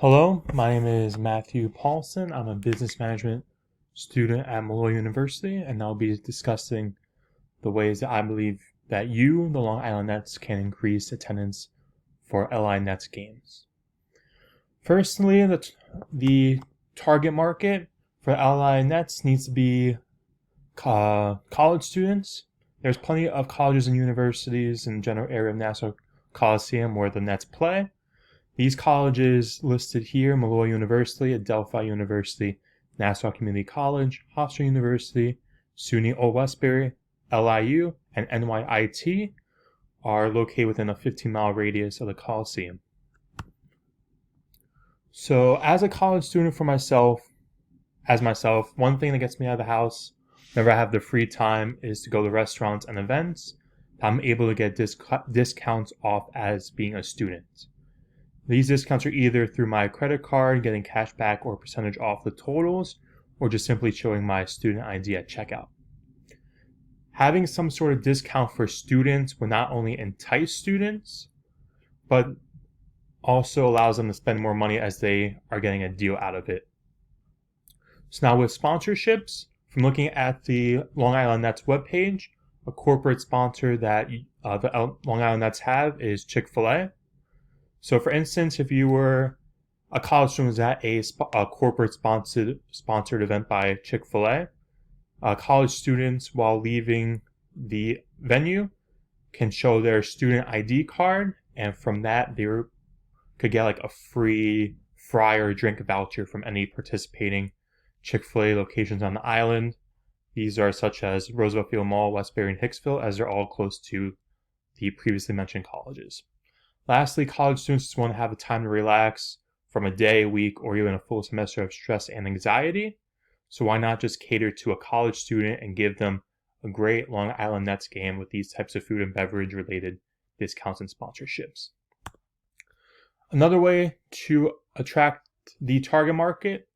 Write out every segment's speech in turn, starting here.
Hello, my name is Matthew Paulson. I'm a business management student at Malloy University, and I'll be discussing the ways that I believe that you, the Long Island Nets, can increase attendance for LI Nets games. Firstly, the target market for LI Nets needs to be college students. There's plenty of colleges and universities in the general area of Nassau Coliseum where the Nets play. These colleges listed here: Malloy University, Adelphi University, Nassau Community College, Hofstra University, SUNY Old Westbury, LIU, and NYIT are located within a 15-mile radius of the Coliseum. So as a college student as myself, one thing that gets me out of the house whenever I have the free time is to go to restaurants and events. I'm able to get discounts off as being a student. These discounts are either through my credit card, getting cash back or percentage off the totals, or just simply showing my student ID at checkout. Having some sort of discount for students will not only entice students, but also allows them to spend more money as they are getting a deal out of it. So now with sponsorships, from looking at the Long Island Nets webpage, a corporate sponsor that the Long Island Nets have is Chick-fil-A. So for instance, if you were a college student who was at a corporate sponsored event by Chick-fil-A, college students, while leaving the venue, can show their student ID card, and from that they could get like a free fry or drink voucher from any participating Chick-fil-A locations on the island. These are such as Roosevelt Field Mall, Westbury, and Hicksville, as they're all close to the previously mentioned colleges. Lastly, college students just want to have the time to relax from a day, week, or even a full semester of stress and anxiety. So why not just cater to a college student and give them a great Long Island Nets game with these types of food and beverage related discounts and sponsorships? Another way to attract the target market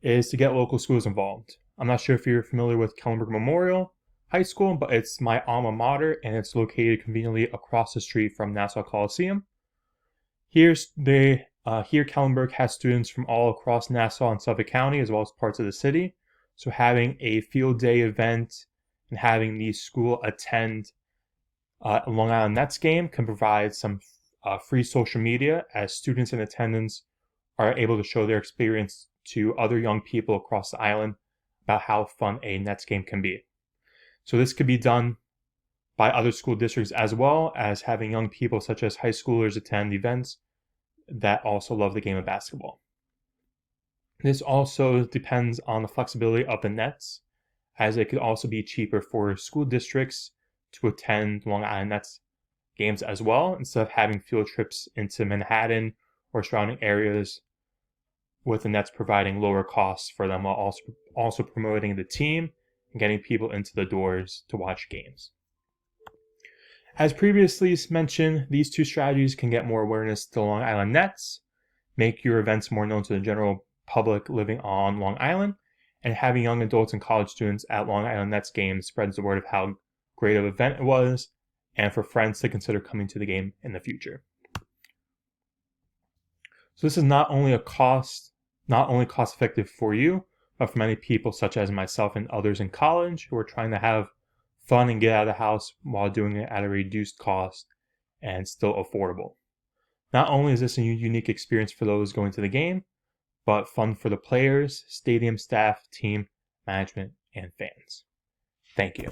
is to get local schools involved. I'm not sure if you're familiar with Kellenberg Memorial High School, but it's my alma mater, and it's located conveniently across the street from Nassau Coliseum. Here Kellenberg has students from all across Nassau and Suffolk County, as well as parts of the city. So having a field day event and having the school attend a Long Island Nets game can provide some free social media, as students in attendance are able to show their experience to other young people across the island about how fun a Nets game can be. So this could be done by other school districts, as well as having young people such as high schoolers attend events that also love the game of basketball. This also depends on the flexibility of the Nets, as it could also be cheaper for school districts to attend Long Island Nets games as well, instead of having field trips into Manhattan or surrounding areas, with the Nets providing lower costs for them while also promoting the team and getting people into the doors to watch games. As previously mentioned, these two strategies can get more awareness to Long Island Nets, make your events more known to the general public living on Long Island, and having young adults and college students at Long Island Nets games spreads the word of how great of an event it was, and for friends to consider coming to the game in the future. So this is not only cost effective for you, but for many people such as myself and others in college who are trying to have fun and get out of the house while doing it at a reduced cost and still affordable. Not only is this a unique experience for those going to the game, but fun for the players, stadium staff, team, management, and fans. Thank you.